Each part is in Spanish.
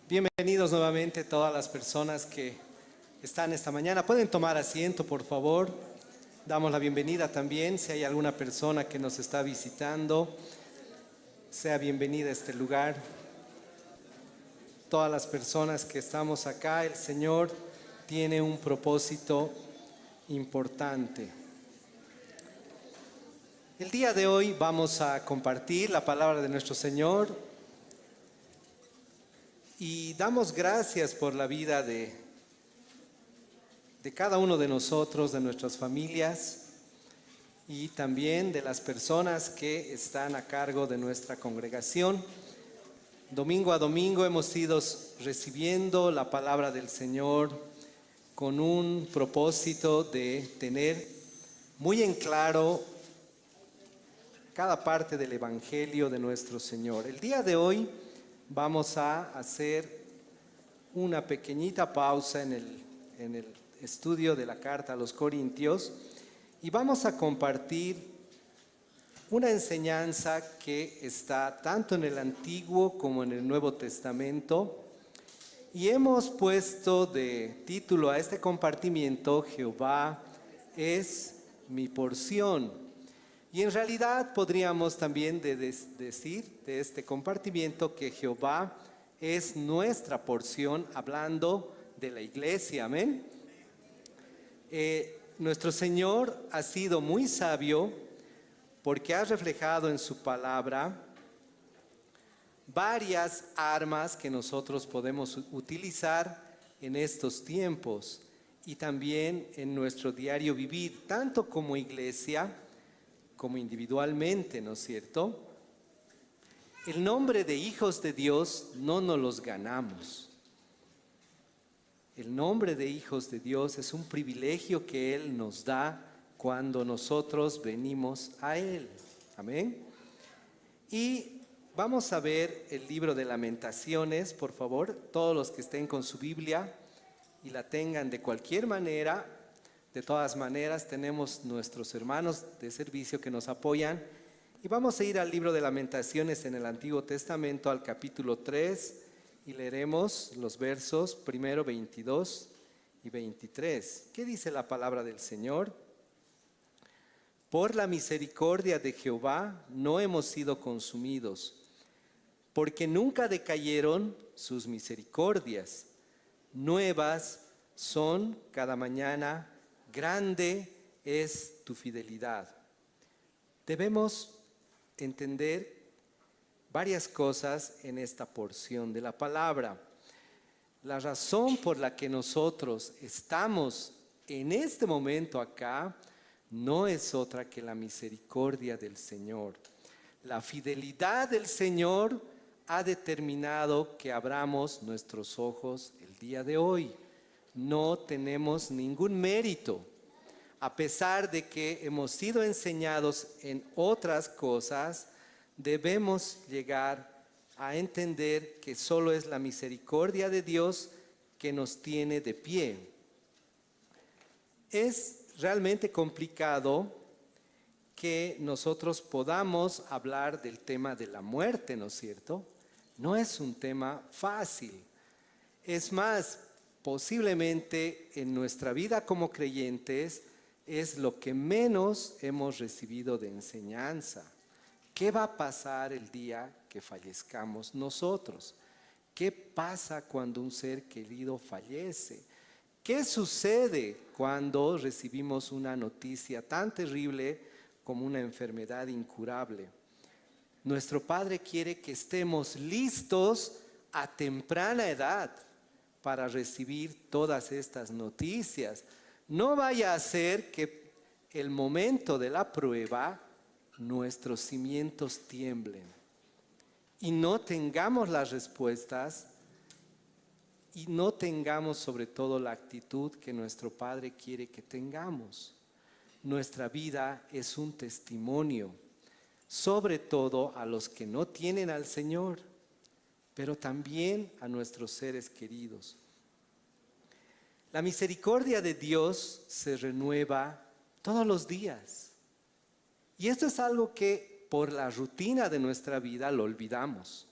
Bienvenidos nuevamente todas las personas que están esta mañana. Pueden tomar asiento, por favor. Damos la bienvenida también si hay alguna persona que nos está visitando. Sea bienvenida a este lugar. Todas las personas que estamos acá, el Señor tiene un propósito importante. El día de hoy vamos a compartir la palabra de nuestro Señor. Y damos gracias por la vida de cada uno de nosotros, de nuestras familias y también de las personas que están a cargo de nuestra congregación. Domingo a domingo hemos ido recibiendo la palabra del Señor con un propósito de tener muy en claro cada parte del Evangelio de nuestro Señor. El día de hoy vamos a hacer una pequeñita pausa en el estudio de la carta a los Corintios y vamos a compartir una enseñanza que está tanto en el Antiguo como en el Nuevo Testamento, y hemos puesto de título a este compartimiento: Jehová es mi porción. Y en realidad podríamos también decir de este compartimiento que Jehová es nuestra porción, hablando de la iglesia. Amén. Nuestro Señor ha sido muy sabio porque ha reflejado en su palabra varias armas que nosotros podemos utilizar en estos tiempos y también en nuestro diario vivir, tanto como iglesia como individualmente, ¿no es cierto? El nombre de hijos de Dios no nos los ganamos. El nombre de hijos de Dios es un privilegio que Él nos da cuando nosotros venimos a Él. Amén. Y vamos a ver el libro de Lamentaciones, por favor, todos los que estén con su Biblia y la tengan de cualquier manera. De todas maneras, tenemos nuestros hermanos de servicio que nos apoyan. Y vamos a ir al libro de Lamentaciones en el Antiguo Testamento, al capítulo 3, y leeremos los versos primero 22 y 23. ¿Qué dice la palabra del Señor? Por la misericordia de Jehová no hemos sido consumidos, porque nunca decayeron sus misericordias. Nuevas son cada mañana. Grande es tu fidelidad. Debemos entender varias cosas en esta porción de la palabra. La razón por la que nosotros estamos en este momento acá no es otra que la misericordia del Señor. La fidelidad del Señor ha determinado que abramos nuestros ojos el día de hoy. No tenemos ningún mérito, a pesar de que hemos sido enseñados en otras cosas. Debemos llegar a entender que solo es la misericordia de Dios que nos tiene de pie. Es realmente complicado que nosotros podamos hablar del tema de la muerte, ¿no es cierto? No es un tema fácil. Es más, posiblemente en nuestra vida como creyentes es lo que menos hemos recibido de enseñanza. ¿Qué va a pasar el día que fallezcamos nosotros? ¿Qué pasa cuando un ser querido fallece? ¿Qué sucede cuando recibimos una noticia tan terrible como una enfermedad incurable? Nuestro Padre quiere que estemos listos a temprana edad para recibir todas estas noticias. No vaya a ser que el momento de la prueba nuestros cimientos tiemblen y no tengamos las respuestas y no tengamos sobre todo la actitud que nuestro Padre quiere que tengamos. Nuestra vida es un testimonio, sobre todo a los que no tienen al Señor, pero también a nuestros seres queridos. La misericordia de Dios se renueva todos los días. Y esto es algo que por la rutina de nuestra vida lo olvidamos,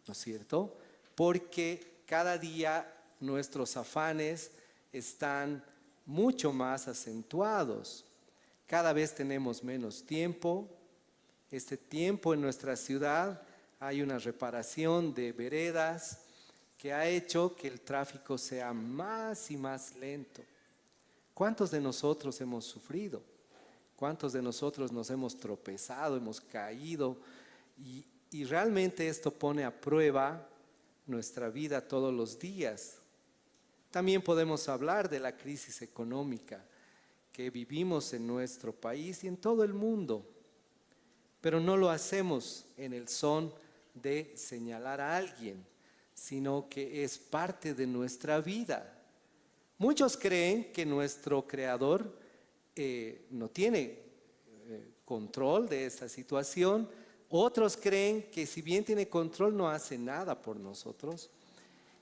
¿no es cierto? Porque cada día nuestros afanes están mucho más acentuados. Cada vez tenemos menos tiempo. Este tiempo en nuestra ciudad hay una reparación de veredas que ha hecho que el tráfico sea más y más lento. ¿Cuántos de nosotros hemos sufrido? ¿Cuántos de nosotros nos hemos tropezado, hemos caído? Y realmente esto pone a prueba nuestra vida todos los días. También podemos hablar de la crisis económica que vivimos en nuestro país y en todo el mundo, pero no lo hacemos en el son de señalar a alguien, sino que es parte de nuestra vida. Muchos creen que nuestro Creador no tiene control de esta situación. Otros creen que si bien tiene control no hace nada por nosotros.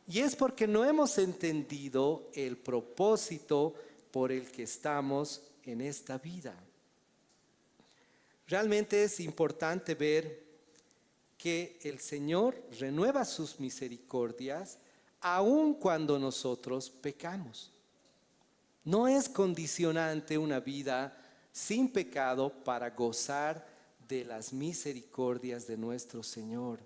Y es porque no hemos entendido el propósito por el que estamos en esta vida. Realmente es importante ver que el Señor renueva sus misericordias aun cuando nosotros pecamos. No es condicionante una vida sin pecado para gozar de las misericordias de nuestro Señor.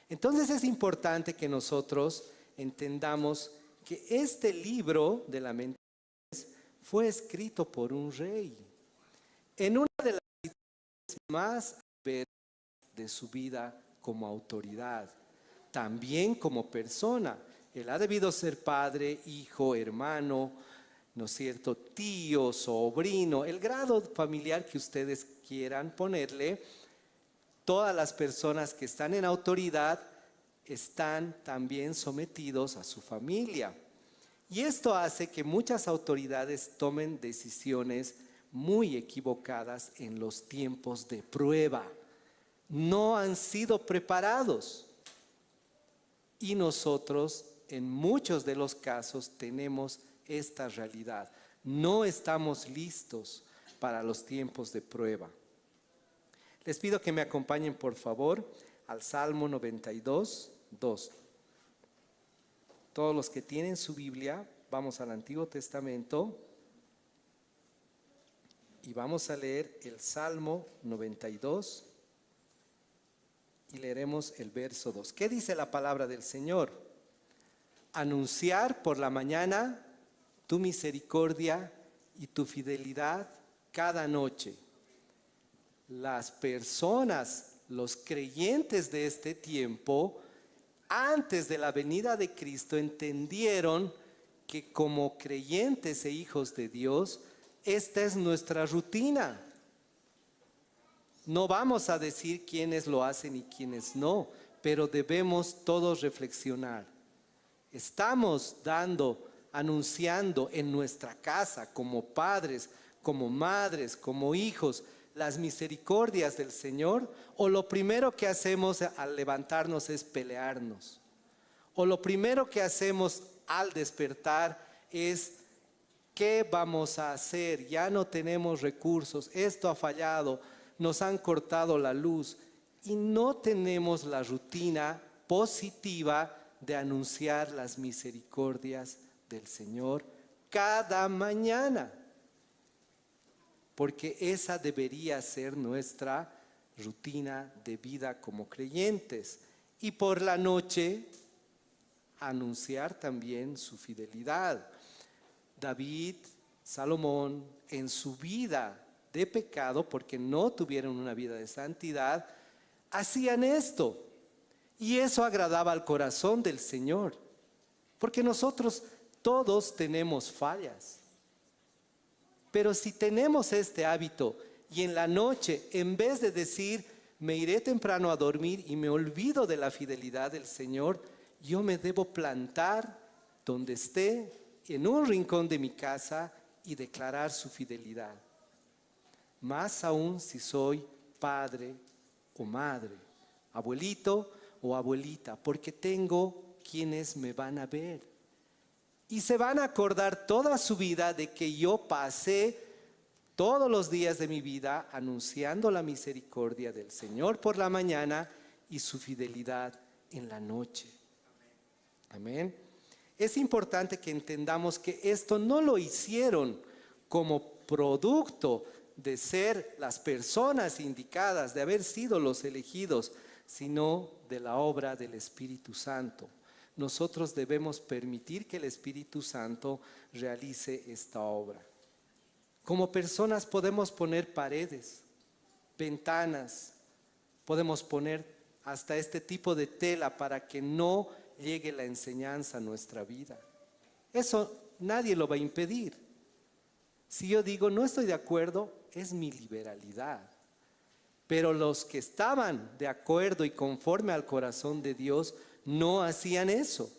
Entonces es importante que nosotros entendamos que este libro de Lamentaciones fue escrito por un rey en una de las situaciones más adversas de su vida como autoridad, también como persona. Él ha debido ser padre, hijo, hermano, ¿no es cierto?, tío, sobrino, el grado familiar que ustedes quieran ponerle. Todas las personas que están en autoridad están también sometidos a su familia. Y esto hace que muchas autoridades tomen decisiones muy equivocadas en los tiempos de prueba. No han sido preparados. Y nosotros, en muchos de los casos, tenemos esta realidad. No estamos listos para los tiempos de prueba. Les pido que me acompañen, por favor, al Salmo 92, 2. Todos los que tienen su Biblia, vamos al Antiguo Testamento y vamos a leer el Salmo 92 y leeremos el verso 2. ¿Qué dice la palabra del Señor? Anunciar por la mañana tu misericordia y tu fidelidad cada noche. Las personas, los creyentes de este tiempo, antes de la venida de Cristo, entendieron que como creyentes e hijos de Dios, esta es nuestra rutina. No vamos a decir quiénes lo hacen y quiénes no, pero debemos todos reflexionar. Estamos anunciando en nuestra casa, como padres, como madres, como hijos, las misericordias del Señor, o lo primero que hacemos al levantarnos es pelearnos, o lo primero que hacemos al despertar es ¿qué vamos a hacer? Ya no tenemos recursos, esto ha fallado, nos han cortado la luz y no tenemos la rutina positiva de anunciar las misericordias del Señor cada mañana. Porque esa debería ser nuestra rutina de vida como creyentes. Y por la noche, anunciar también su fidelidad. David, Salomón, en su vida de pecado, porque no tuvieron una vida de santidad, hacían esto. Y eso agradaba al corazón del Señor. Porque nosotros todos tenemos fallas. Pero si tenemos este hábito y en la noche, en vez de decir, me iré temprano a dormir y me olvido de la fidelidad del Señor, yo me debo plantar donde esté, en un rincón de mi casa y declarar su fidelidad. Más aún si soy padre o madre, abuelito o abuelita, porque tengo quienes me van a ver. Y se van a acordar toda su vida de que yo pasé todos los días de mi vida anunciando la misericordia del Señor por la mañana y su fidelidad en la noche. Amén. Es importante que entendamos que esto no lo hicieron como producto de ser las personas indicadas, de haber sido los elegidos, sino de la obra del Espíritu Santo. Nosotros debemos permitir que el Espíritu Santo realice esta obra. Como personas podemos poner paredes, ventanas, podemos poner hasta este tipo de tela para que no llegue la enseñanza a nuestra vida. Eso nadie lo va a impedir. Si yo digo no estoy de acuerdo, es mi liberalidad. Pero los que estaban de acuerdo y conforme al corazón de Dios no hacían eso.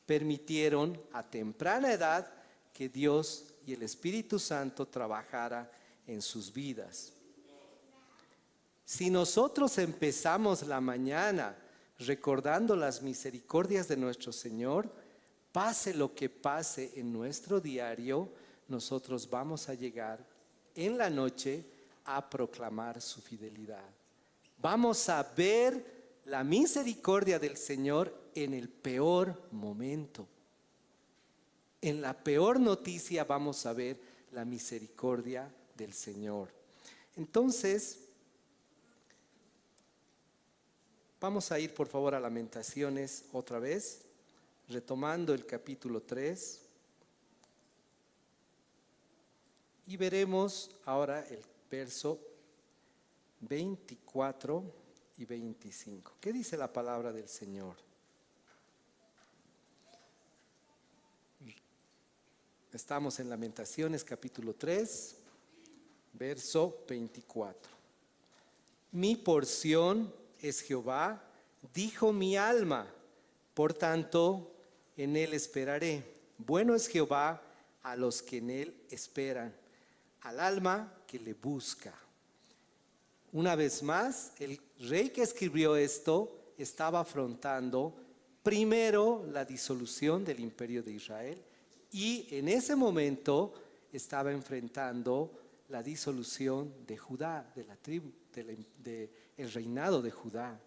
Permitieron a temprana edad que Dios y el Espíritu Santo trabajara en sus vidas. Si nosotros empezamos la mañana recordando las misericordias de nuestro Señor, pase lo que pase en nuestro diario, nosotros vamos a llegar en la noche a proclamar su fidelidad. Vamos a ver la misericordia del Señor en el peor momento. En la peor noticia vamos a ver la misericordia del Señor. Entonces, vamos a ir por favor a Lamentaciones otra vez, retomando el capítulo 3. Y veremos ahora el verso 24 y 25. ¿Qué dice la palabra del Señor? Estamos en Lamentaciones capítulo 3, verso 24. Mi porción es Jehová, dijo mi alma, por tanto en él esperaré. Bueno es Jehová a los que en él esperan, al alma que le busca. Una vez más, el rey que escribió esto estaba afrontando primero la disolución del imperio de Israel y en ese momento estaba enfrentando la disolución de Judá, de la tribu, del reinado de Judá.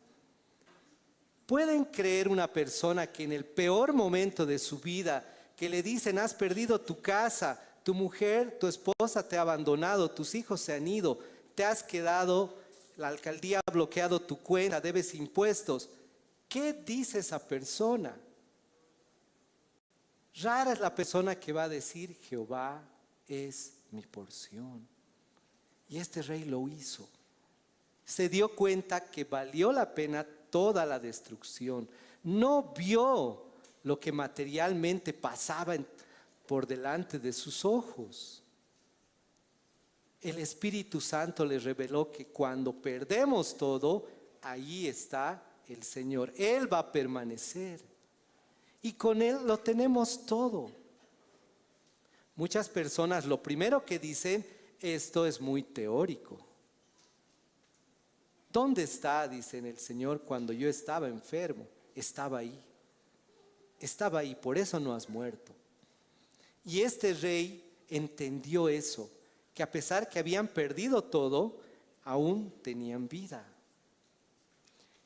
¿Pueden creer una persona que en el peor momento de su vida, que le dicen has perdido tu casa, tu mujer, tu esposa te ha abandonado, tus hijos se han ido, te has quedado, la alcaldía ha bloqueado tu cuenta, debes impuestos? ¿Qué dice esa persona? Rara es la persona que va a decir Jehová es mi porción. Y este rey lo hizo. Se dio cuenta que valió la pena toda la destrucción. No vio lo que materialmente pasaba por delante de sus ojos. El Espíritu Santo le reveló que cuando perdemos todo, ahí está el Señor. Él va a permanecer. Y con Él lo tenemos todo. Muchas personas lo primero que dicen, esto es muy teórico. ¿Dónde está, dicen el Señor, cuando yo estaba enfermo? Estaba ahí. Estaba ahí, por eso no has muerto. Y este rey entendió eso, que a pesar que habían perdido todo, aún tenían vida.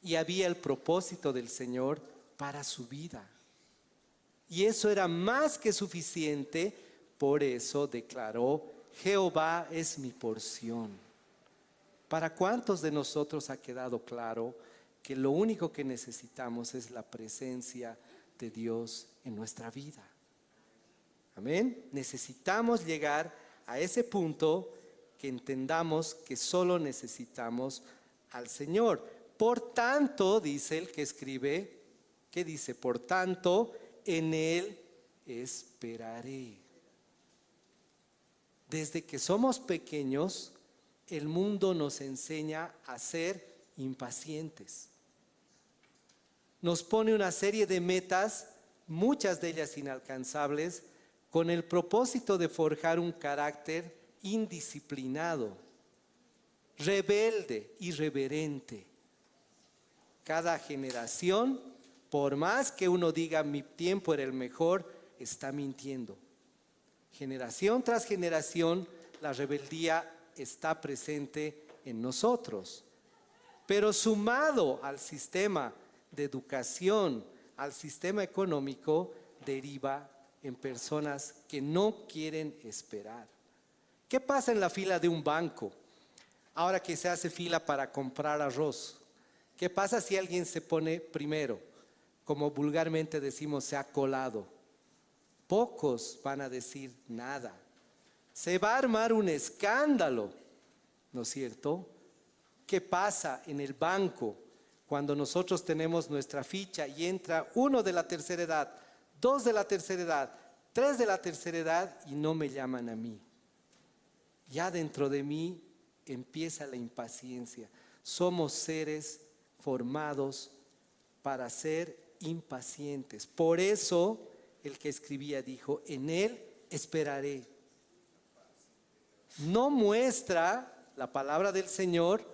Y había el propósito del Señor para su vida. Y eso era más que suficiente, por eso declaró, Jehová es mi porción. ¿Para cuántos de nosotros ha quedado claro que lo único que necesitamos es la presencia de Dios en nuestra vida? Amén. Necesitamos llegar a ese punto que entendamos que solo necesitamos al Señor. Por tanto, dice el que escribe, ¿qué dice? Por tanto, en Él esperaré. Desde que somos pequeños, el mundo nos enseña a ser impacientes. Nos pone una serie de metas, muchas de ellas inalcanzables, con el propósito de forjar un carácter indisciplinado, rebelde, irreverente. Cada generación, por más que uno diga mi tiempo era el mejor, está mintiendo. Generación tras generación, la rebeldía está presente en nosotros. Pero sumado al sistema de educación, al sistema económico, deriva en personas que no quieren esperar. ¿Qué pasa en la fila de un banco? Ahora que se hace fila para comprar arroz, ¿qué pasa si alguien se pone primero? Como vulgarmente decimos, se ha colado. Pocos van a decir nada. Se va a armar un escándalo, ¿no es cierto? ¿Qué pasa en el banco cuando nosotros tenemos nuestra ficha y entra uno de la tercera edad, dos de la tercera edad, tres de la tercera edad y no me llaman a mí? Ya dentro de mí empieza la impaciencia. Somos seres formados para ser impacientes. Por eso el que escribía dijo, en él esperaré. No muestra la palabra del Señor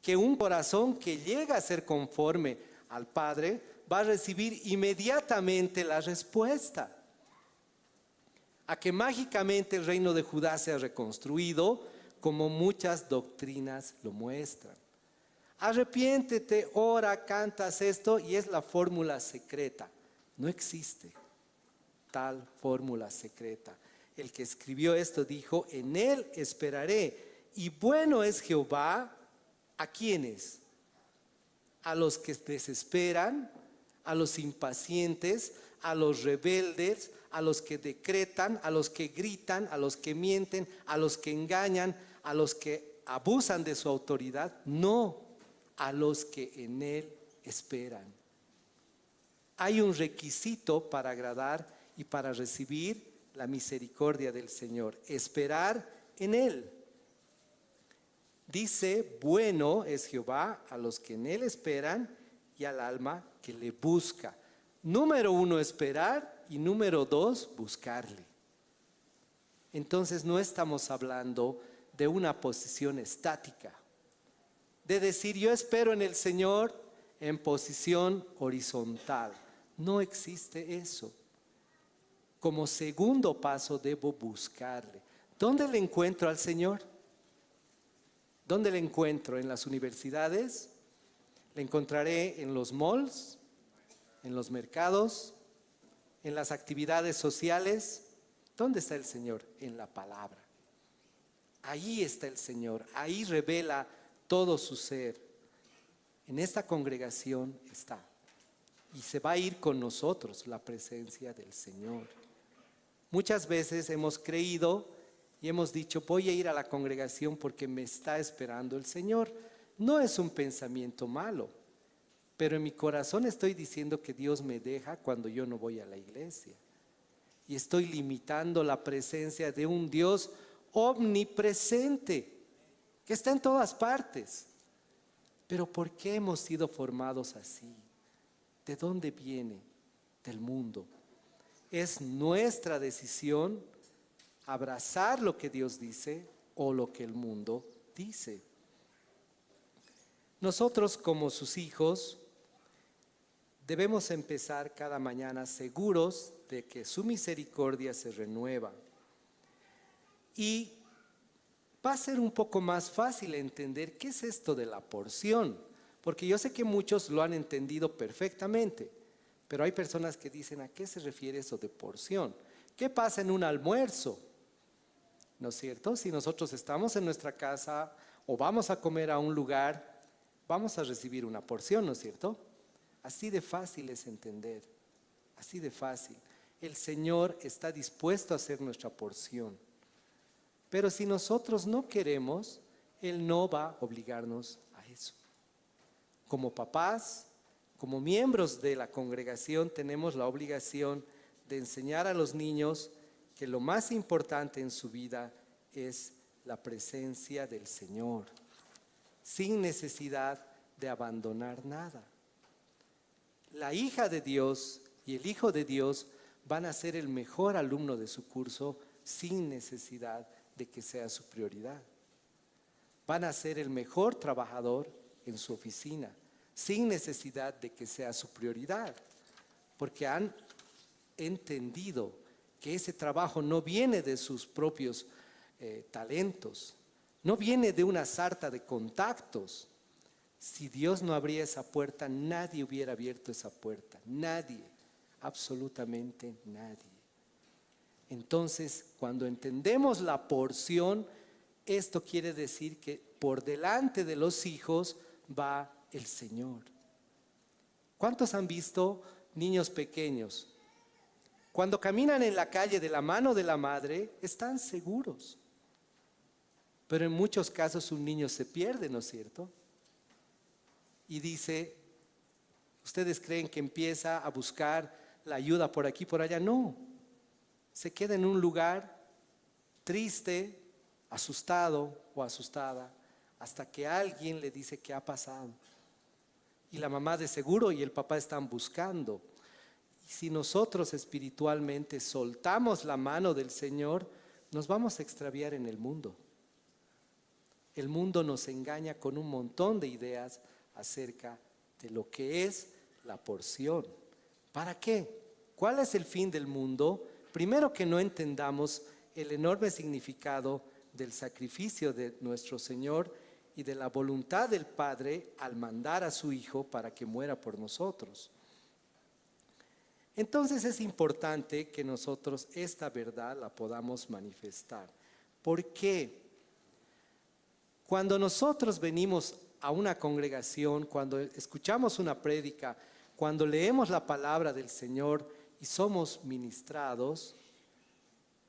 que un corazón que llega a ser conforme al Padre va a recibir inmediatamente la respuesta. A que mágicamente el reino de Judá se ha reconstruido, como muchas doctrinas lo muestran. Arrepiéntete, ora, cantas esto y es la fórmula secreta. No existe tal fórmula secreta. El que escribió esto dijo, en él esperaré. Y bueno es Jehová, ¿a quiénes? A los que desesperan, a los impacientes, a los rebeldes, a los que decretan, a los que gritan, a los que mienten, a los que engañan, a los que abusan de su autoridad. No, a los que en él esperan. Hay un requisito para agradar y para recibir la misericordia del Señor: esperar en él. Dice, bueno es Jehová a los que en él esperan y al alma que le busca. Número 1, esperar, y número 2, buscarle. Entonces no estamos hablando de una posición estática, de decir yo espero en el Señor en posición horizontal. No existe eso. Como segundo paso debo buscarle. ¿Dónde le encuentro al Señor? ¿Dónde le encuentro? ¿En las universidades? ¿Le encontraré en los malls? ¿En los mercados? ¿En las actividades sociales? ¿Dónde está el Señor? En la palabra. Ahí está el Señor, ahí revela todo su ser. En esta congregación está. Y se va a ir con nosotros la presencia del Señor. Muchas veces hemos creído y hemos dicho, voy a ir a la congregación porque me está esperando el Señor. No es un pensamiento malo, pero en mi corazón estoy diciendo que Dios me deja cuando yo no voy a la iglesia. Y estoy limitando la presencia de un Dios omnipresente, que está en todas partes. Pero ¿por qué hemos sido formados así? ¿De dónde viene? Del mundo. Es nuestra decisión abrazar lo que Dios dice o lo que el mundo dice. Nosotros como sus hijos debemos empezar cada mañana seguros de que su misericordia se renueva. Y va a ser un poco más fácil entender qué es esto de la porción, porque yo sé que muchos lo han entendido perfectamente, pero hay personas que dicen, ¿a qué se refiere eso de porción? ¿Qué pasa en un almuerzo? ¿No es cierto? Si nosotros estamos en nuestra casa o vamos a comer a un lugar, vamos a recibir una porción, ¿no es cierto? Así de fácil es entender, así de fácil. El Señor está dispuesto a hacer nuestra porción. Pero si nosotros no queremos, Él no va a obligarnos a eso. Como papás, como miembros de la congregación, tenemos la obligación de enseñar a los niños que lo más importante en su vida es la presencia del Señor, sin necesidad de abandonar nada. La hija de Dios y el hijo de Dios van a ser el mejor alumno de su curso sin necesidad de que sea su prioridad. Van a ser el mejor trabajador en su oficina sin necesidad de que sea su prioridad, porque han entendido que ese trabajo no viene de sus propios talentos, no viene de una sarta de contactos. Si Dios no abría esa puerta, nadie hubiera abierto esa puerta, nadie. absolutamente nadie. Entonces, cuando entendemos la porción, esto quiere decir que por delante de los hijos va el Señor. ¿Cuántos han visto niños pequeños? Cuando caminan en la calle de la mano de la madre, están seguros. Pero en muchos casos un niño se pierde, ¿no es cierto? Y dice, ¿ustedes creen que empieza a buscar la ayuda por aquí, por allá? No. Se queda en un lugar triste, asustado o asustada, hasta que alguien le dice qué ha pasado. Y la mamá de seguro y el papá están buscando. Y si nosotros espiritualmente soltamos la mano del Señor, nos vamos a extraviar en el mundo. El mundo nos engaña con un montón de ideas acerca de lo que es la porción. ¿Para qué? ¿Cuál es el fin del mundo? Primero, que no entendamos el enorme significado del sacrificio de nuestro Señor y de la voluntad del Padre al mandar a su Hijo para que muera por nosotros. Entonces es importante que nosotros esta verdad la podamos manifestar. ¿Por qué? Cuando nosotros venimos a una congregación, cuando escuchamos una prédica, cuando leemos la palabra del Señor y somos ministrados,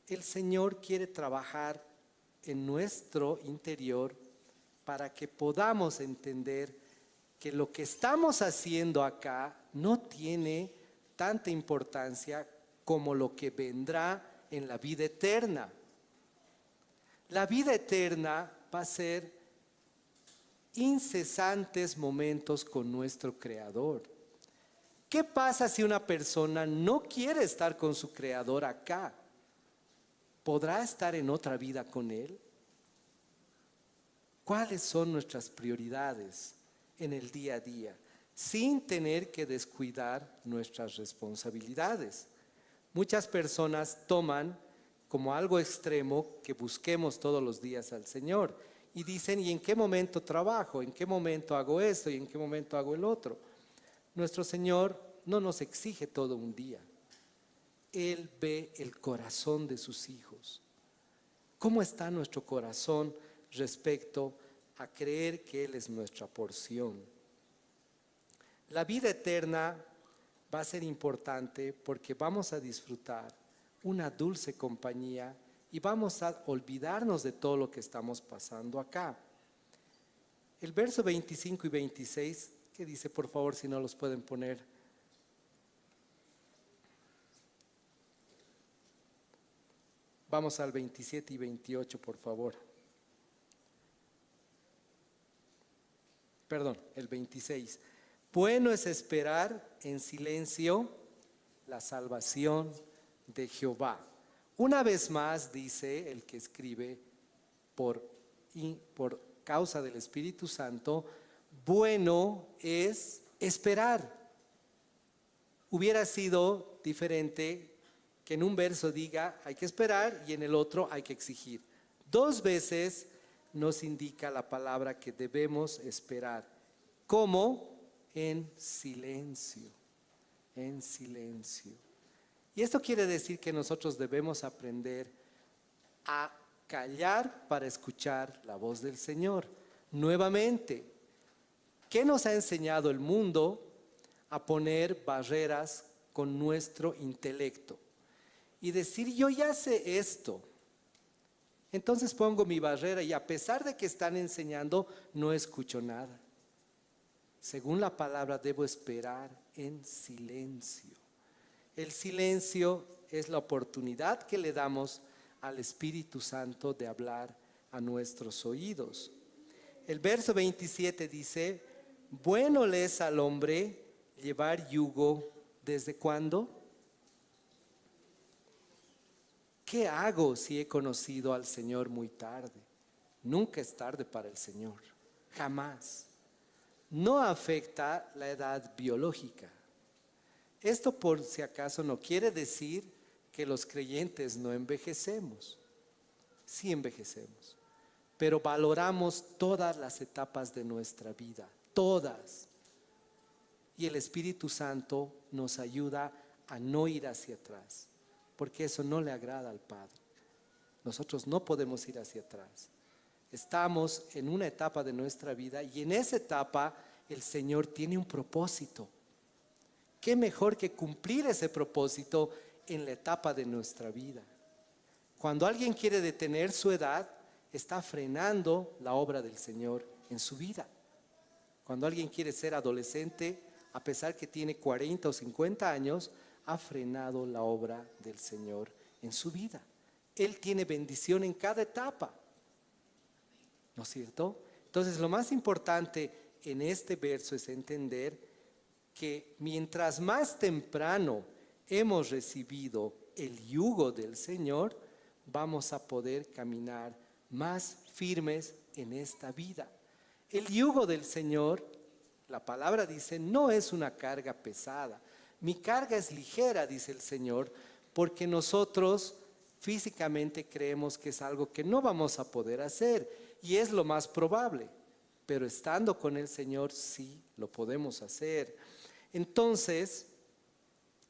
el Señor quiere trabajar en nuestro interior para que podamos entender que lo que estamos haciendo acá no tiene tanta importancia como lo que vendrá en la vida eterna. La vida eterna va a ser incesantes momentos con nuestro Creador. ¿Qué pasa si una persona no quiere estar con su Creador acá? ¿Podrá estar en otra vida con Él? ¿Cuáles son nuestras prioridades en el día a día? Sin tener que descuidar nuestras responsabilidades. Muchas personas toman como algo extremo que busquemos todos los días al Señor y dicen, ¿y en qué momento trabajo? ¿En qué momento hago esto? ¿Y en qué momento hago el otro? Nuestro Señor no nos exige todo un día. Él ve el corazón de sus hijos. ¿Cómo está nuestro corazón respecto a creer que Él es nuestra porción? La vida eterna va a ser importante porque vamos a disfrutar una dulce compañía y vamos a olvidarnos de todo lo que estamos pasando acá. El verso 25 y 26, que dice, por favor, si no los pueden poner. Vamos al 27 y 28, por favor. Perdón, el 26. Bueno es esperar en silencio la salvación de Jehová. Una vez más dice el que escribe por causa del Espíritu Santo, bueno es esperar. Hubiera sido diferente que en un verso diga hay que esperar y en el otro hay que exigir. Dos veces nos indica la palabra que debemos esperar. ¿Cómo? En silencio, en silencio. Y esto quiere decir que nosotros debemos aprender a callar para escuchar la voz del Señor. Nuevamente, ¿qué nos ha enseñado el mundo? A poner barreras con nuestro intelecto y decir, yo ya sé esto, entonces pongo mi barrera y a pesar de que están enseñando, no escucho nada. Según la palabra, debo esperar en silencio. El silencio es la oportunidad que le damos al Espíritu Santo de hablar a nuestros oídos. El verso 27 dice, bueno le es al hombre llevar yugo, ¿desde cuándo? ¿Qué hago si he conocido al Señor muy tarde? Nunca es tarde para el Señor, jamás. No afecta la edad biológica. Esto, por si acaso, no quiere decir que los creyentes no envejecemos. Sí envejecemos, pero valoramos todas las etapas de nuestra vida, todas. Y el Espíritu Santo nos ayuda a no ir hacia atrás, porque eso no le agrada al Padre. Nosotros no podemos ir hacia atrás. Estamos en una etapa de nuestra vida y en esa etapa el Señor tiene un propósito. ¿Qué mejor que cumplir ese propósito en la etapa de nuestra vida? Cuando alguien quiere detener su edad, está frenando la obra del Señor en su vida. Cuando alguien quiere ser adolescente, a pesar que tiene 40 o 50 años, ha frenado la obra del Señor en su vida. Él tiene bendición en cada etapa, ¿no es cierto? Entonces, lo más importante en este verso es entender que mientras más temprano hemos recibido el yugo del Señor, vamos a poder caminar más firmes en esta vida. El yugo del Señor, la palabra dice, no es una carga pesada. Mi carga es ligera, dice el Señor, porque nosotros físicamente creemos que es algo que no vamos a poder hacer y es lo más probable, pero estando con el Señor sí lo podemos hacer. Entonces,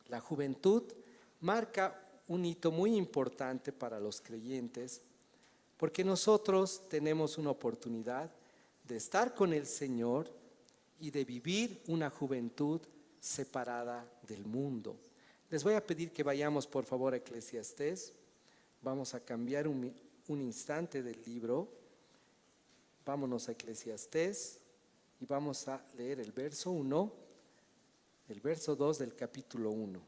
la juventud marca un hito muy importante para los creyentes, porque nosotros tenemos una oportunidad de estar con el Señor y de vivir una juventud separada del mundo. Les voy a pedir que vayamos por favor a Eclesiastés. Vamos a cambiar un instante del libro. Vámonos a Eclesiastés y vamos a leer el verso 1, el verso 2 del capítulo 1.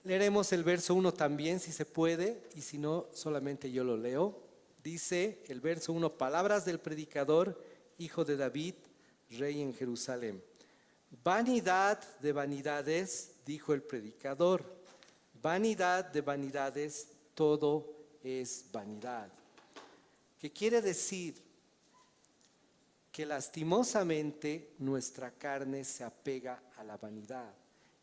Leeremos el verso 1 también si se puede, y si no, solamente yo lo leo. Dice el verso 1, palabras del predicador, hijo de David, rey en Jerusalén. Vanidad de vanidades, dijo el predicador, vanidad de vanidades, todo es vanidad. ¿Qué quiere decir? Que lastimosamente nuestra carne se apega a la vanidad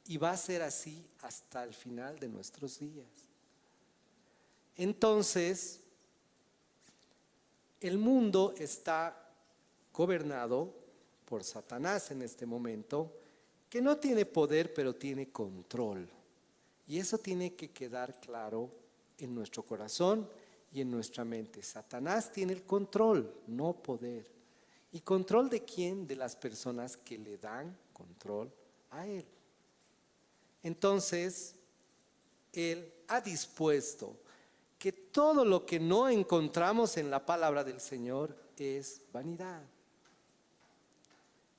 y va a ser así hasta el final de nuestros días. Entonces, el mundo está gobernado por Satanás en este momento, que no tiene poder, pero tiene control. Y eso tiene que quedar claro en nuestro corazón y en nuestra mente. Satanás tiene el control, no poder. ¿Y control de quién? De las personas que le dan control a él. Entonces, él ha dispuesto que todo lo que no encontramos en la palabra del Señor es vanidad.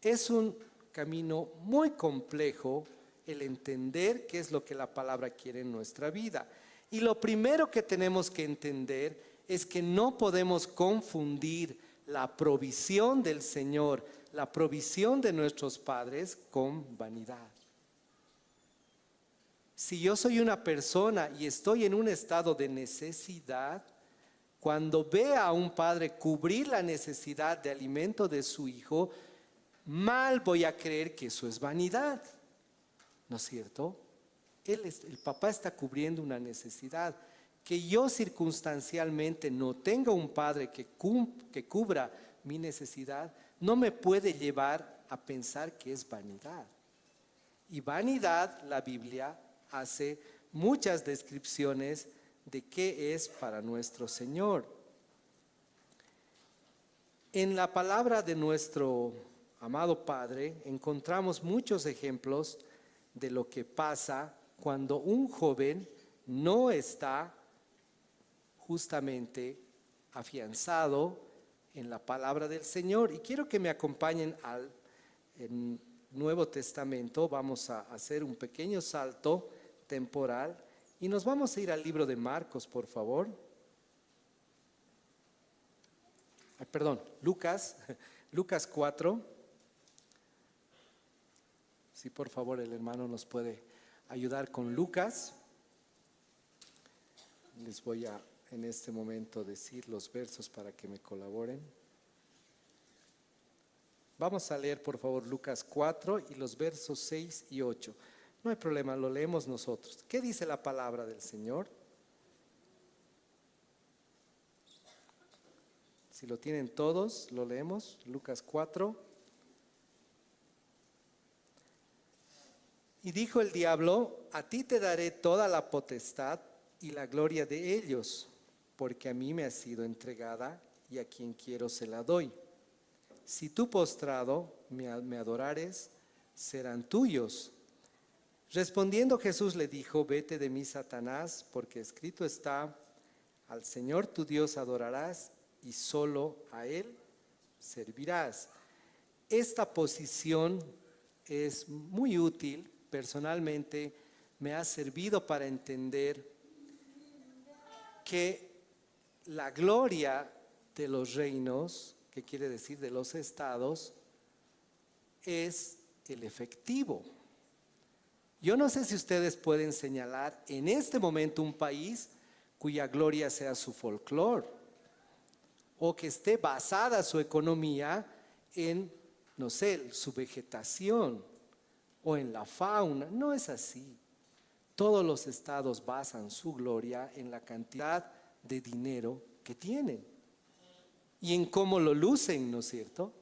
Es un camino muy complejo el entender qué es lo que la palabra quiere en nuestra vida. Y lo primero que tenemos que entender es que no podemos confundir la provisión del Señor, la provisión de nuestros padres con vanidad. Si yo soy una persona y estoy en un estado de necesidad, cuando vea a un padre cubrir la necesidad de alimento de su hijo, mal voy a creer que eso es vanidad, ¿no es cierto? El papá está cubriendo una necesidad. Que yo circunstancialmente no tenga un padre que cubra mi necesidad, no me puede llevar a pensar que es vanidad. Y vanidad, la Biblia hace muchas descripciones de qué es para nuestro Señor. En la palabra de nuestro amado Padre encontramos muchos ejemplos de lo que pasa cuando un joven no está justamente afianzado en la palabra del Señor. Y quiero que me acompañen al Nuevo Testamento. Vamos a hacer un pequeño salto temporal y nos vamos a ir al libro de Marcos, por favor. Perdón, Lucas 4. Si por favor el hermano nos puede ayudar con Lucas. Les voy a en este momento decir los versos para que me colaboren. Vamos a leer por favor Lucas 4 y los versos 6 y 8. No hay problema, lo leemos nosotros. ¿Qué dice la palabra del Señor? Si lo tienen todos, lo leemos. Lucas 4. Y dijo el diablo: a ti te daré toda la potestad y la gloria de ellos, porque a mí me ha sido entregada y a quien quiero se la doy. Si tú postrado me adorares, serán tuyos. Respondiendo Jesús le dijo: vete de mí, Satanás, porque escrito está: al Señor tu Dios adorarás y solo a Él servirás. Esta posición es muy útil. Personalmente me ha servido para entender que la gloria de los reinos, que quiere decir de los estados, es el efectivo. Yo no sé si ustedes pueden señalar en este momento un país cuya gloria sea su folclore o que esté basada su economía en, no sé, su vegetación o en la fauna. No es así. Todos los estados basan su gloria en la cantidad de dinero que tienen y en cómo lo lucen, ¿no es cierto?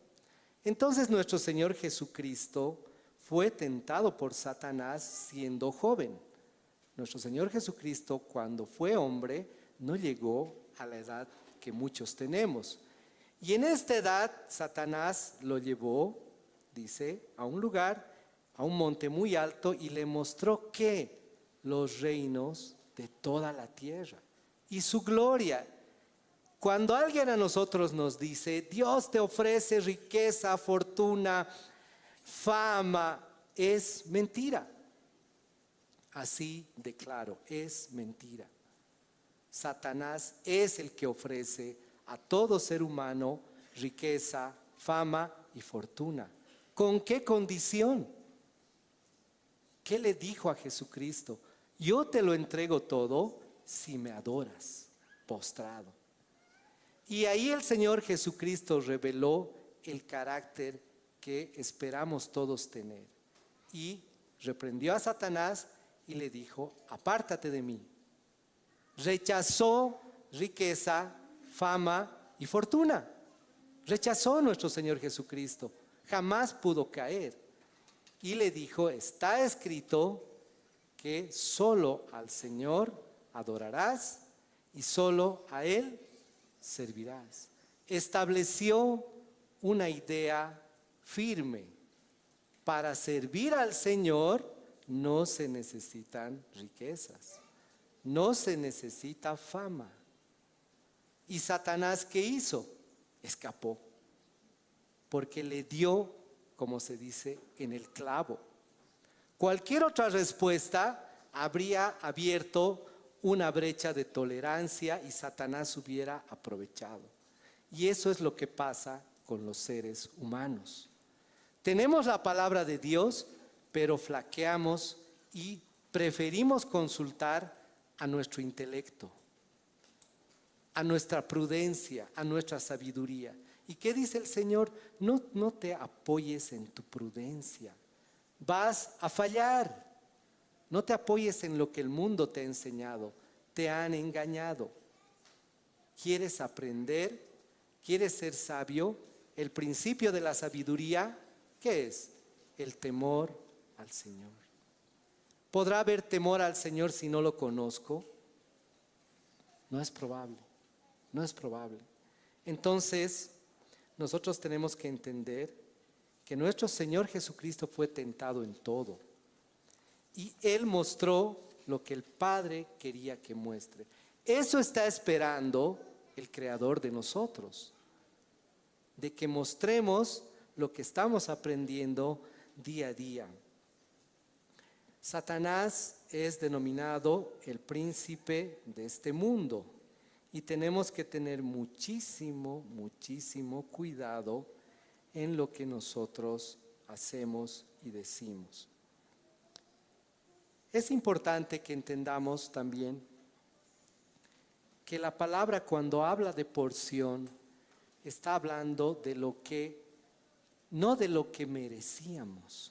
Entonces nuestro Señor Jesucristo fue tentado por Satanás siendo joven. Nuestro Señor Jesucristo, cuando fue hombre, no llegó a la edad que muchos tenemos. Y en esta edad Satanás lo llevó, dice, a un lugar, a un monte muy alto, y le mostró que los reinos de toda la tierra y su gloria. Cuando alguien a nosotros nos dice: Dios te ofrece riqueza, fortuna, fama, es mentira. Así de claro, es mentira. Satanás es el que ofrece a todo ser humano riqueza, fama y fortuna. ¿Con qué condición? ¿Qué le dijo a Jesucristo? Yo te lo entrego todo si me adoras, postrado. Y ahí el Señor Jesucristo reveló el carácter que esperamos todos tener. Y reprendió a Satanás y le dijo: apártate de mí. Rechazó riqueza, fama y fortuna. Rechazó nuestro Señor Jesucristo. Jamás pudo caer. Y le dijo: está escrito que solo al Señor adorarás y solo a Él servirás. Estableció una idea firme. Para servir al Señor no se necesitan riquezas, no se necesita fama. ¿Y Satanás qué hizo? Escapó, porque le dio, como se dice, en el clavo. Cualquier otra respuesta habría abierto una brecha de tolerancia y Satanás hubiera aprovechado. Y eso es lo que pasa con los seres humanos. Tenemos la palabra de Dios, pero flaqueamos y preferimos consultar a nuestro intelecto, a nuestra prudencia, a nuestra sabiduría. ¿Y qué dice el Señor? No te apoyes en tu prudencia. Vas a fallar. No te apoyes en lo que el mundo te ha enseñado. Te han engañado. ¿Quieres aprender? ¿Quieres ser sabio? El principio de la sabiduría, ¿qué es? El temor al Señor. ¿Podrá haber temor al Señor si no lo conozco? No es probable. No es probable. Entonces, nosotros tenemos que entender que nuestro Señor Jesucristo fue tentado en todo. Y Él mostró lo que el Padre quería que muestre. Eso está esperando el Creador de nosotros. De que mostremos lo que estamos aprendiendo día a día. Satanás es denominado el príncipe de este mundo. Y tenemos que tener muchísimo cuidado en lo que nosotros hacemos y decimos. Es importante que entendamos también que la palabra, cuando habla de porción, está hablando de lo que, no de lo que merecíamos,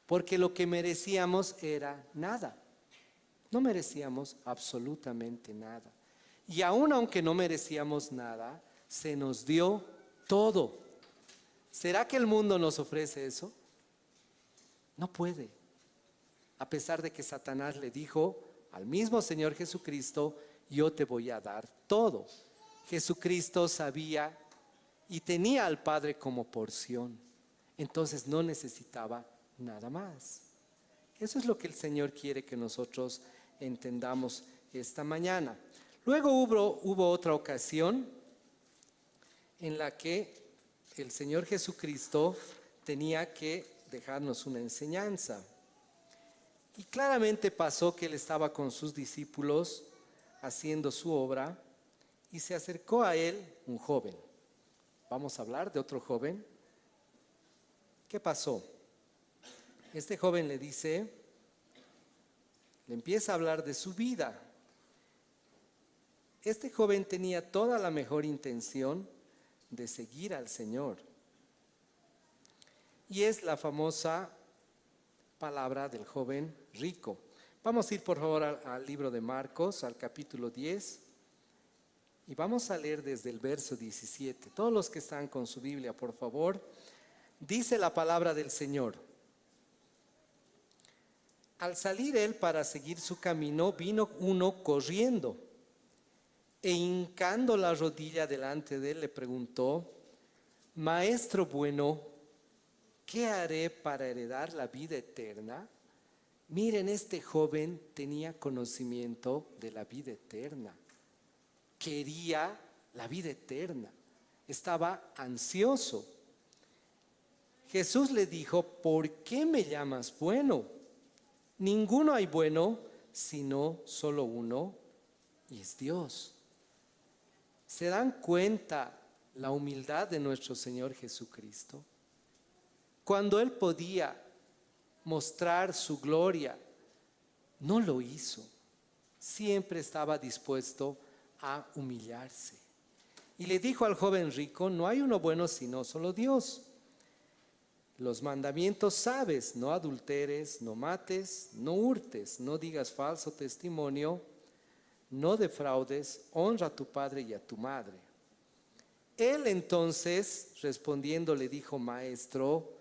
porque lo que merecíamos era nada. No merecíamos absolutamente nada. Y aun aunque no merecíamos nada, se nos dio todo. ¿Será que el mundo nos ofrece eso? No puede. a pesar de que Satanás le dijo al mismo Señor Jesucristo, yo te voy a dar todo. Jesucristo sabía y tenía al Padre como porción, entonces no necesitaba nada más. Eso es lo que el Señor quiere que nosotros entendamos esta mañana. Luego hubo otra ocasión en la que el Señor Jesucristo tenía que dejarnos una enseñanza. Y claramente pasó que Él estaba con sus discípulos haciendo su obra y se acercó a Él un joven. Vamos a hablar de otro joven. ¿Qué pasó? Este joven le empieza a hablar de su vida. Este joven tenía toda la mejor intención de seguir al Señor. Y es la famosa palabra del joven rico. Vamos a ir por favor al libro de Marcos, al capítulo 10, y vamos a leer desde el verso 17. Todos los que están con su Biblia, por favor, dice la palabra del Señor. Al salir él para seguir su camino, vino uno corriendo e hincando la rodilla delante de él le preguntó: Maestro bueno, ¿qué haré para heredar la vida eterna? Miren, este joven tenía conocimiento de la vida eterna. Quería la vida eterna. Estaba ansioso. Jesús le dijo: ¿por qué me llamas bueno? Ninguno hay bueno, sino solo uno, y es Dios. ¿Se dan cuenta la humildad de nuestro Señor Jesucristo? Cuando Él podía mostrar su gloria, no lo hizo. Siempre estaba dispuesto a humillarse. Y le dijo al joven rico: no hay uno bueno sino solo Dios. Los mandamientos sabes: no adulteres, no mates, no hurtes, no digas falso testimonio, no defraudes, honra a tu padre y a tu madre. Él entonces, respondiendo, le dijo: Maestro,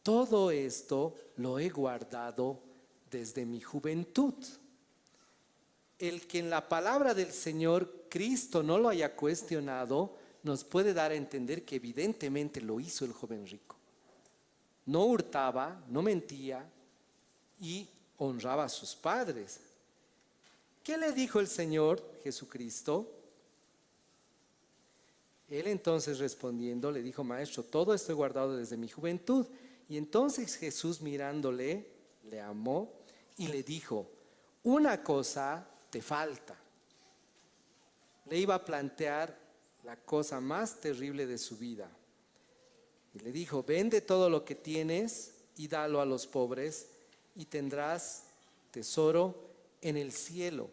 todo esto lo he guardado desde mi juventud. El que en la palabra del Señor Cristo no lo haya cuestionado, nos puede dar a entender que evidentemente lo hizo el joven rico. No hurtaba, no mentía y honraba a sus padres. ¿Qué le dijo el Señor Jesucristo? Él entonces respondiendo le dijo: Maestro, todo esto he guardado desde mi juventud. Y entonces Jesús, mirándole, le amó y le dijo: una cosa te falta. Le iba a plantear la cosa más terrible de su vida. Y le dijo: vende todo lo que tienes y dalo a los pobres y tendrás tesoro en el cielo.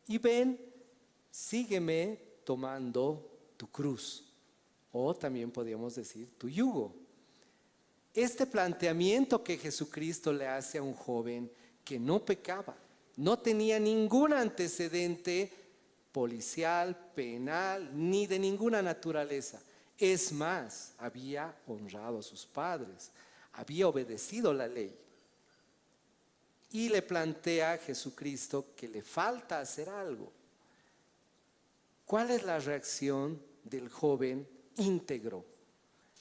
Y ven, sígueme tomando tu cruz. O también podríamos decir tu yugo. Este planteamiento que Jesucristo le hace a un joven que no pecaba, no tenía ningún antecedente policial, penal, ni de ninguna naturaleza. Es más, había honrado a sus padres, había obedecido la ley. Y le plantea a Jesucristo que le falta hacer algo. ¿Cuál es la reacción del joven íntegro?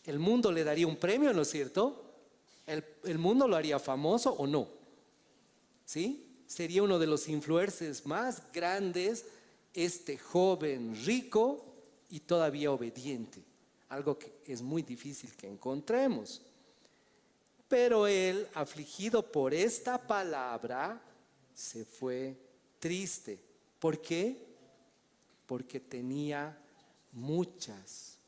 El mundo le daría un premio, ¿no es cierto? ¿El mundo lo haría famoso o no? ¿Sí? Sería uno de los influencers más grandes, este joven rico y todavía obediente. Algo que es muy difícil que encontremos. Pero él, afligido por esta palabra, se fue triste. ¿Por qué? Porque tenía muchísimas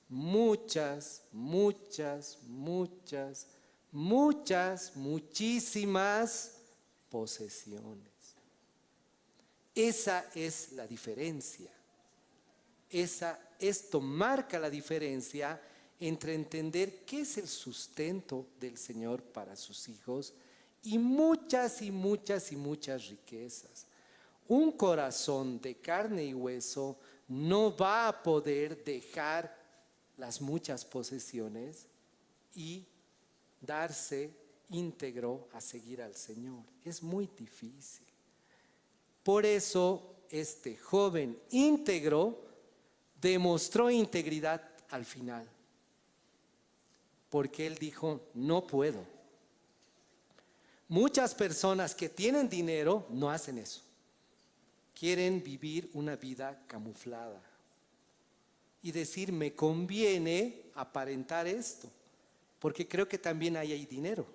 posesiones. Esa es la diferencia. Esto marca la diferencia entre entender qué es el sustento del Señor para sus hijos y muchas riquezas. Un corazón de carne y hueso no va a poder dejar las muchas posesiones y darse íntegro a seguir al Señor. Es muy difícil. Por eso este joven íntegro demostró integridad al final. Porque él dijo, no puedo. Muchas personas que tienen dinero no hacen eso. Quieren vivir una vida camuflada y decir, me conviene aparentar esto, porque creo que también ahí hay dinero.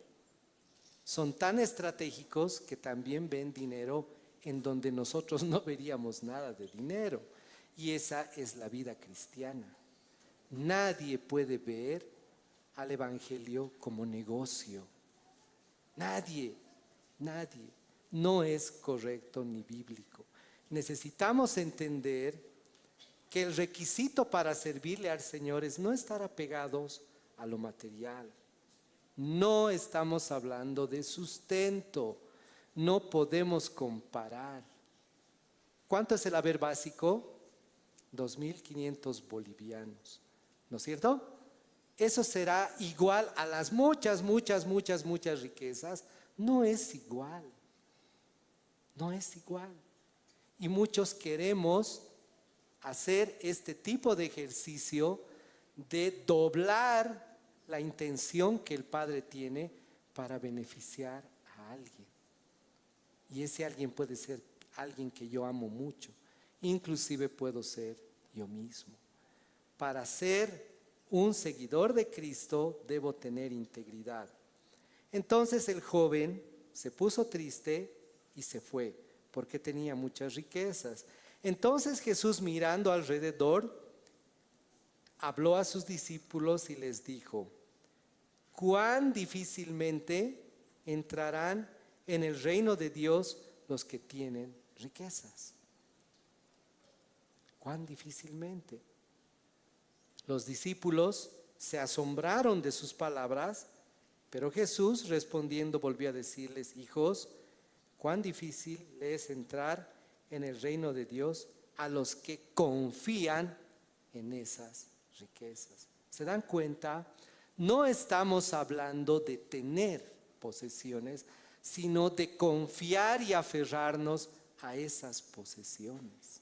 Son tan estratégicos que también ven dinero en donde nosotros no veríamos nada de dinero. Y esa es la vida cristiana. Nadie puede ver al evangelio como negocio. Nadie. No es correcto ni bíblico. Necesitamos entender que el requisito para servirle al Señor es no estar apegados a lo material. No estamos hablando de sustento. No podemos comparar. ¿Cuánto es el haber básico? 2.500 bolivianos. ¿No es cierto? Eso será igual a las muchas riquezas. No es igual. No es igual. Y muchos queremos hacer este tipo de ejercicio de doblar la intención que el Padre tiene para beneficiar a alguien. Y ese alguien puede ser alguien que yo amo mucho. Inclusive puedo ser yo mismo. Para ser un seguidor de Cristo debo tener integridad. Entonces el joven se puso triste y se fue, porque tenía muchas riquezas. Entonces Jesús, mirando alrededor, habló a sus discípulos y les dijo, cuán difícilmente entrarán en el reino de Dios los que tienen riquezas. Cuán difícilmente. Los discípulos se asombraron de sus palabras, pero Jesús respondiendo volvió a decirles, hijos, cuán difícil es entrar en el reino de Dios a los que confían en esas riquezas. ¿Se dan cuenta? No estamos hablando de tener posesiones, sino de confiar y aferrarnos a esas posesiones.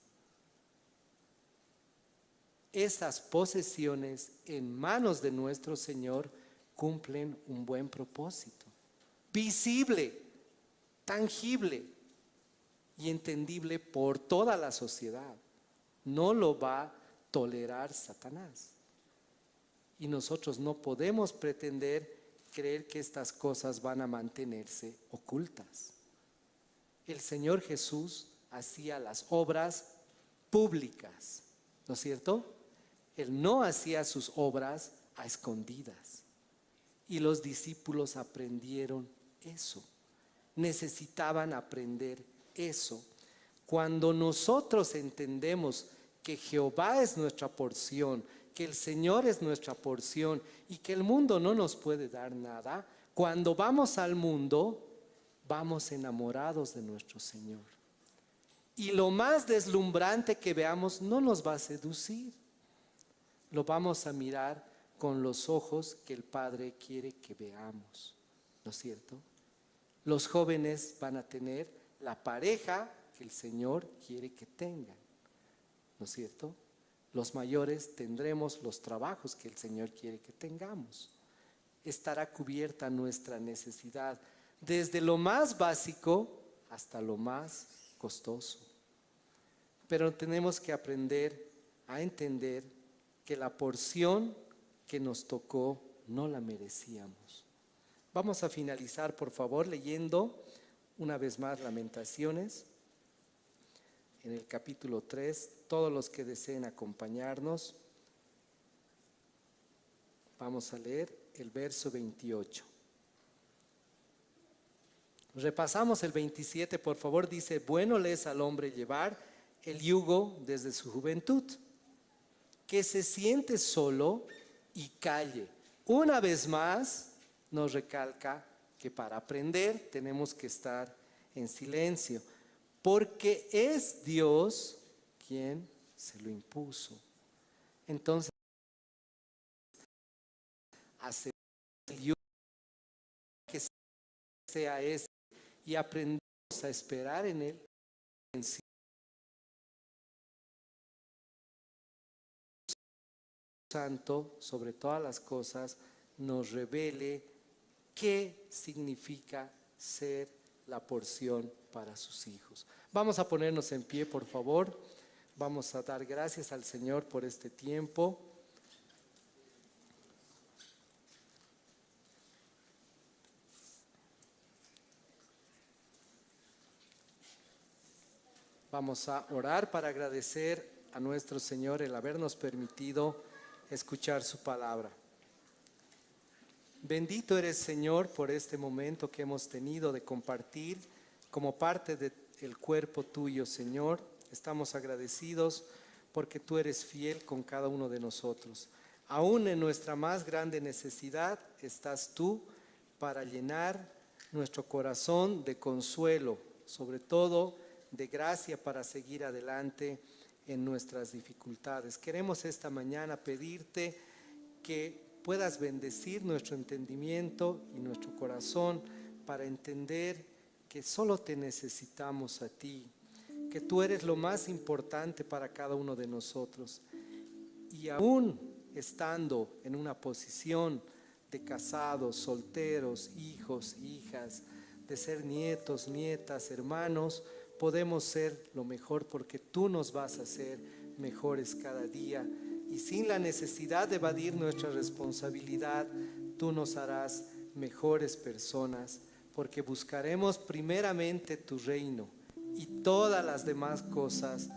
Esas posesiones en manos de nuestro Señor cumplen un buen propósito, visible, tangible y entendible por toda la sociedad. No lo va a tolerar Satanás. Y nosotros no podemos pretender creer que estas cosas van a mantenerse ocultas. El Señor Jesús hacía las obras públicas, ¿no es cierto? Él no hacía sus obras a escondidas. Y los discípulos aprendieron eso. Necesitaban aprender eso. Cuando nosotros entendemos que Jehová es nuestra porción, que el Señor es nuestra porción y que el mundo no nos puede dar nada, cuando vamos al mundo, vamos enamorados de nuestro Señor. Y lo más deslumbrante que veamos no nos va a seducir. Lo vamos a mirar con los ojos que el Padre quiere que veamos, ¿no es cierto? Los jóvenes van a tener la pareja que el Señor quiere que tengan, ¿no es cierto? Los mayores tendremos los trabajos que el Señor quiere que tengamos. Estará cubierta nuestra necesidad, desde lo más básico hasta lo más costoso. Pero tenemos que aprender a entender que la porción que nos tocó no la merecíamos. Vamos a finalizar, por favor, leyendo una vez más Lamentaciones, en el capítulo 3, todos los que deseen acompañarnos, vamos a leer el verso 28. Repasamos el 27, por favor, dice, bueno le es al hombre llevar el yugo desde su juventud, que se siente solo y calle. Una vez más nos recalca que para aprender tenemos que estar en silencio, porque es Dios quien se lo impuso. Entonces, hace el yugo que sea ese y aprendamos a esperar en Él. En sí. Santo, sobre todas las cosas, nos revele qué significa ser la porción para sus hijos. Vamos a ponernos en pie, por favor. Vamos a dar gracias al Señor por este tiempo. Vamos a orar para agradecer a nuestro Señor el habernos permitido escuchar su palabra. Bendito eres, Señor, por este momento que hemos tenido de compartir como parte del cuerpo tuyo, Señor. Estamos agradecidos porque tú eres fiel con cada uno de nosotros. Aún en nuestra más grande necesidad estás tú para llenar nuestro corazón de consuelo, sobre todo de gracia para seguir adelante en nuestras dificultades. Queremos esta mañana pedirte que puedas bendecir nuestro entendimiento y nuestro corazón para entender que solo te necesitamos a ti, que tú eres lo más importante para cada uno de nosotros. Y aún estando en una posición de casados, solteros, hijos, hijas, de ser nietos, nietas, hermanos, podemos ser lo mejor porque tú nos vas a hacer mejores cada día. Y sin la necesidad de evadir nuestra responsabilidad, tú nos harás mejores personas, porque buscaremos primeramente tu reino y todas las demás cosas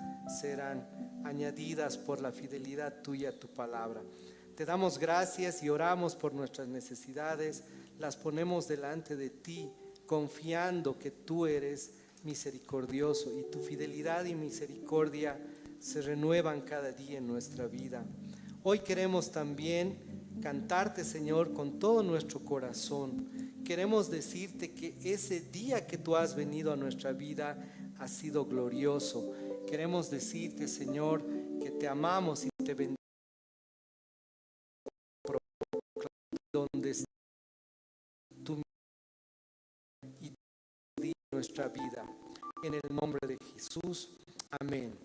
serán añadidas por la fidelidad tuya a tu palabra. Te damos gracias y oramos por nuestras necesidades, las ponemos delante de ti, confiando que tú eres misericordioso y tu fidelidad y misericordia se renuevan cada día en nuestra vida. Hoy queremos también cantarte, Señor, con todo nuestro corazón. Queremos decirte que ese día que tú has venido a nuestra vida ha sido glorioso. Queremos decirte, Señor, que te amamos y te bendecimos donde está tu y nuestra vida. En el nombre de Jesús. Amén.